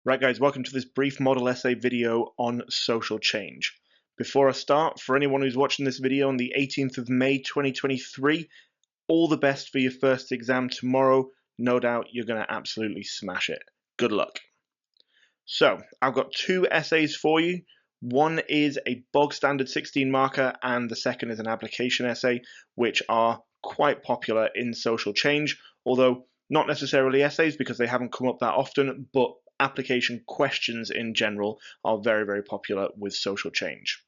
Right guys, welcome to this brief model essay video on social change. Before I start, for anyone who's watching this video on the 18th of May 2023, all the best for your first exam tomorrow. No doubt you're going to absolutely smash it. Good luck. So, I've got two essays for you. One is a bog standard 16 marker and the second is an application essay, which are quite popular in social change, although not necessarily essays because they haven't come up that often, but application questions in general are very, very popular with social change.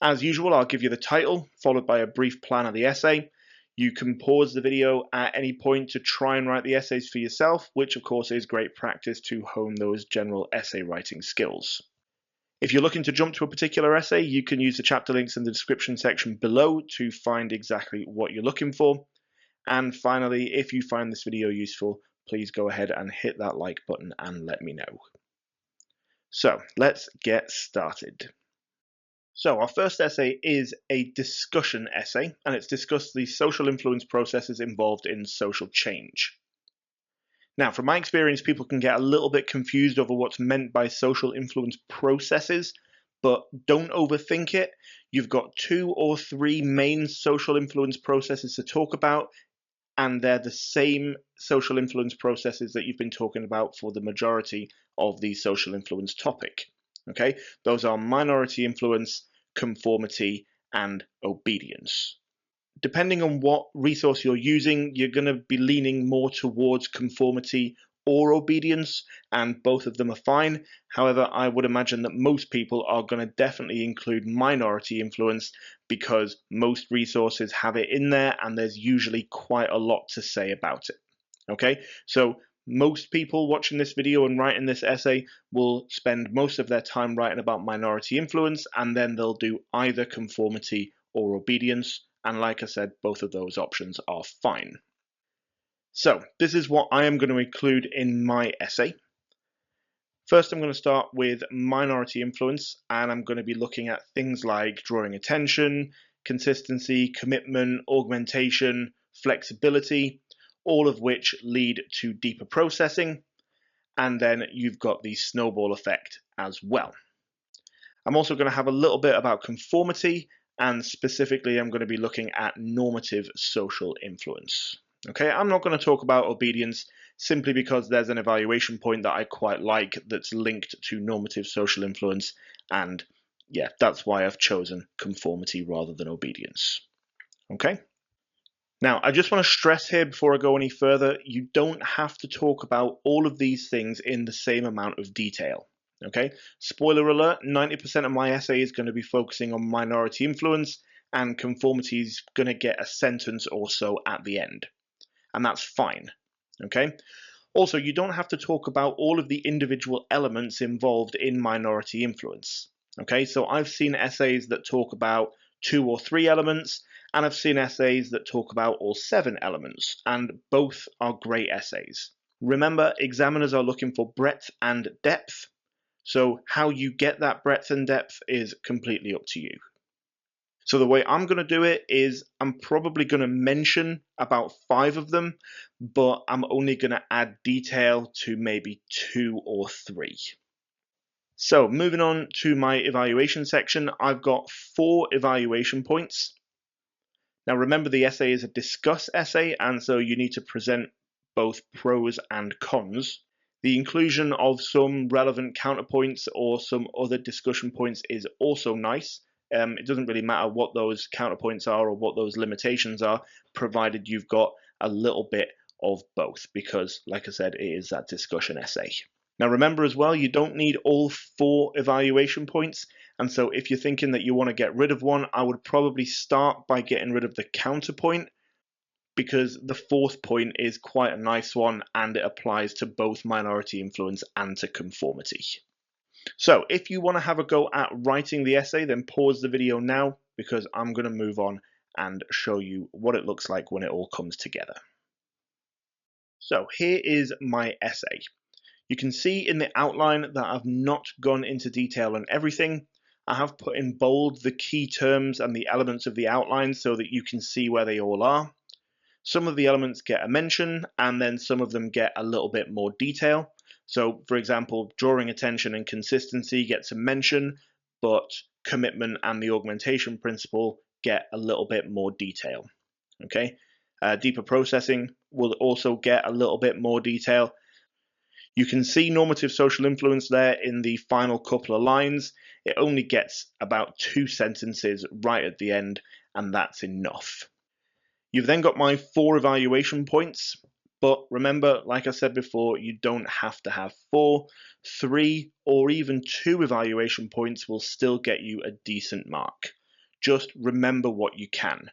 As usual, I'll give you the title, followed by a brief plan of the essay. You can pause the video at any point to try and write the essays for yourself, which of course is great practice to hone those general essay writing skills. If you're looking to jump to a particular essay, you can use the chapter links in the description section below to find exactly what you're looking for. And finally, if you find this video useful, please go ahead and hit that like button and let me know. So let's get started. So our first essay is a discussion essay, and it's discussed the social influence processes involved in social change. Now, from my experience, people can get a little bit confused over what's meant by social influence processes, but don't overthink it. You've got 2 or 3 main social influence processes to talk about, and they're the same social influence processes that you've been talking about for the majority of the social influence topic. Okay, those are minority influence, conformity, and obedience. Depending on what resource you're using, you're going to be leaning more towards conformity or obedience, and both of them are fine. However, I would imagine that most people are going to definitely include minority influence because most resources have it in there and there's usually quite a lot to say about it. Okay, so most people watching this video and writing this essay will spend most of their time writing about minority influence, and then they'll do either conformity or obedience. And like I said, both of those options are fine. So this is what I am going to include in my essay. First, I'm going to start with minority influence, and I'm going to be looking at things like drawing attention, consistency, commitment, augmentation, flexibility, all of which lead to deeper processing. And then you've got the snowball effect as well. I'm also going to have a little bit about conformity, and specifically I'm going to be looking at normative social influence. Okay, I'm not going to talk about obedience simply because there's an evaluation point that I quite like that's linked to normative social influence, and yeah, that's why I've chosen conformity rather than obedience. Okay? Now, I just want to stress here before I go any further, you don't have to talk about all of these things in the same amount of detail. Okay, spoiler alert, 90% of my essay is going to be focusing on minority influence, and conformity is going to get a sentence or so at the end. And that's fine. Okay, also, you don't have to talk about all of the individual elements involved in minority influence. Okay, so I've seen essays that talk about 2 or 3 elements, and I've seen essays that talk about all 7 elements, and both are great essays. Remember, examiners are looking for breadth and depth, so how you get that breadth and depth is completely up to you. So the way I'm going to do it is I'm probably going to mention about 5 of them, but I'm only going to add detail to maybe 2 or 3. So moving on to my evaluation section, I've got 4 evaluation points. Now remember, the essay is a discuss essay, and so you need to present both pros and cons. The inclusion of some relevant counterpoints or some other discussion points is also nice. It doesn't really matter what those counterpoints are or what those limitations are, provided you've got a little bit of both, because like I said, it is that discussion essay. Now remember as well, you don't need all 4 evaluation points, and so if you're thinking that you want to get rid of one, I would probably start by getting rid of the counterpoint, because the 4th point is quite a nice one and it applies to both minority influence and to conformity. So if you want to have a go at writing the essay, then pause the video now, because I'm going to move on and show you what it looks like when it all comes together. So here is my essay. You can see in the outline that I've not gone into detail on everything. I have put in bold the key terms and the elements of the outline so that you can see where they all are. Some of the elements get a mention, and then some of them get a little bit more detail. So, for example, drawing attention and consistency gets a mention, but commitment and the augmentation principle get a little bit more detail. Okay, deeper processing will also get a little bit more detail. You can see normative social influence there in the final couple of lines. It only gets about 2 sentences right at the end, and that's enough. You've then got my 4 evaluation points, but remember, like I said before, you don't have to have 4. 3 or even 2 evaluation points will still get you a decent mark. Just remember what you can.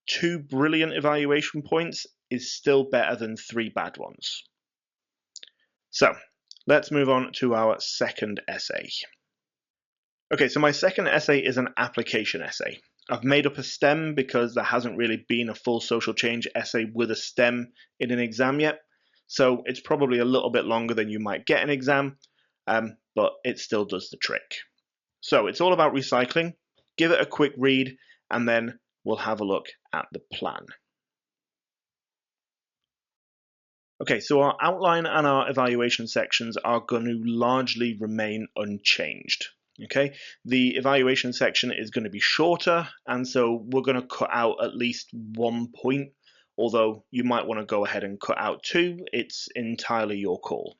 2 brilliant evaluation points is still better than 3 bad ones. So let's move on to our second essay. Okay, so my second essay is an application essay. I've made up a STEM because there hasn't really been a full social change essay with a STEM in an exam yet. So it's probably a little bit longer than you might get an exam, but it still does the trick. So it's all about recycling. Give it a quick read, and then we'll have a look at the plan. Okay, so our outline and our evaluation sections are going to largely remain unchanged. Okay, the evaluation section is going to be shorter, and so we're going to cut out at least 1 point, although you might want to go ahead and cut out 2. It's entirely your call.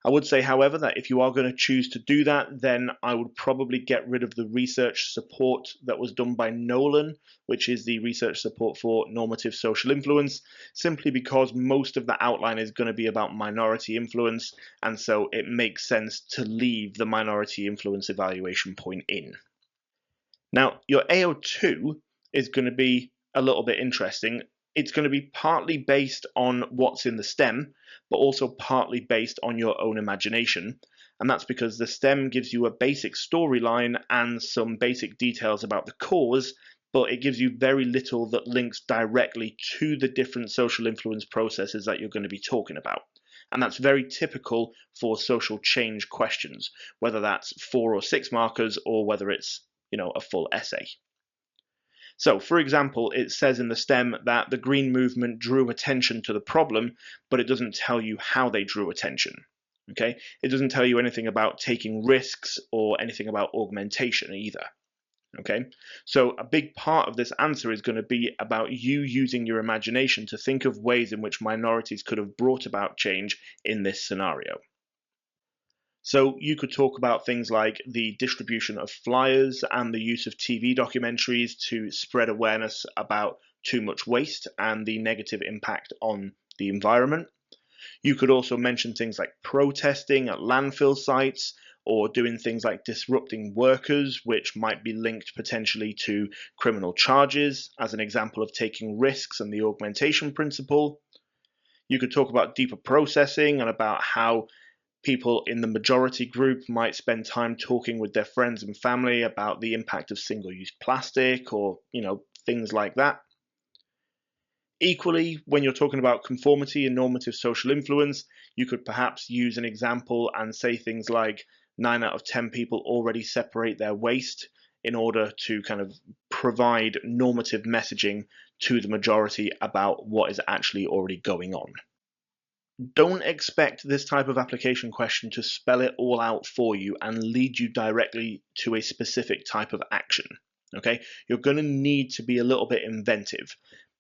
I would say, however, that if you are going to choose to do that, then I would probably get rid of the research support that was done by Nolan, which is the research support for normative social influence, simply because most of the outline is going to be about minority influence, and so it makes sense to leave the minority influence evaluation point in. Now, your AO2 is going to be a little bit interesting. It's going to be partly based on what's in the STEM, but also partly based on your own imagination. And that's because the STEM gives you a basic storyline and some basic details about the cause, but it gives you very little that links directly to the different social influence processes that you're going to be talking about. And that's very typical for social change questions, whether that's 4 or 6 markers or whether it's, a full essay. So, for example, it says in the STEM that the Green Movement drew attention to the problem, but it doesn't tell you how they drew attention. Okay? It doesn't tell you anything about taking risks or anything about augmentation either. Okay? So, a big part of this answer is going to be about you using your imagination to think of ways in which minorities could have brought about change in this scenario. So you could talk about things like the distribution of flyers and the use of TV documentaries to spread awareness about too much waste and the negative impact on the environment. You could also mention things like protesting at landfill sites or doing things like disrupting workers, which might be linked potentially to criminal charges, as an example of taking risks and the augmentation principle. You could talk about deeper processing and about how people in the majority group might spend time talking with their friends and family about the impact of single-use plastic or, things like that. Equally, when you're talking about conformity and normative social influence, you could perhaps use an example and say things like 9 out of 10 people already separate their waste in order to kind of provide normative messaging to the majority about what is actually already going on. Don't expect this type of application question to spell it all out for you and lead you directly to a specific type of action. Okay, you're going to need to be a little bit inventive,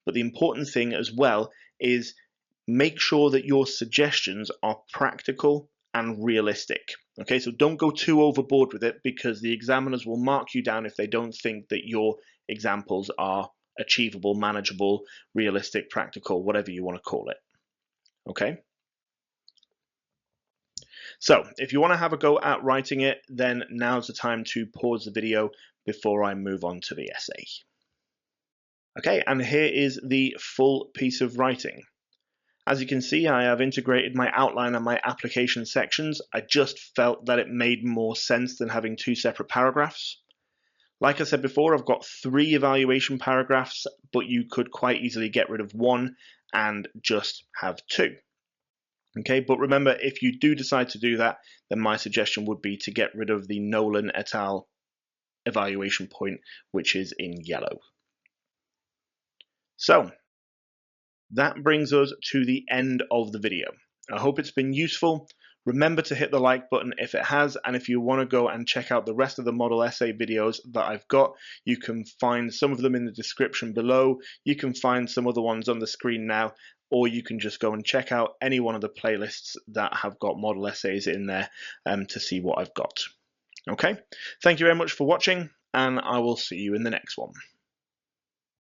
but the important thing as well is make sure that your suggestions are practical and realistic. Okay, so don't go too overboard with it, because the examiners will mark you down if they don't think that your examples are achievable, manageable, realistic, practical, whatever you want to call it. Okay. So if you want to have a go at writing it, then now's the time to pause the video before I move on to the essay. Okay, and here is the full piece of writing. As you can see, I have integrated my outline and my application sections. I just felt that it made more sense than having 2 separate paragraphs. Like I said before, I've got 3 evaluation paragraphs, but you could quite easily get rid of 1 and just have 2. Okay, but remember, if you do decide to do that, then my suggestion would be to get rid of the Nolan et al. Evaluation point, which is in yellow. So that brings us to the end of the video. I hope it's been useful. Remember to hit the like button if it has, and if you want to go and check out the rest of the model essay videos that I've got, you can find some of them in the description below. You can find some other ones on the screen now, or you can just go and check out any one of the playlists that have got model essays in there to see what I've got. Okay, thank you very much for watching, and I will see you in the next one.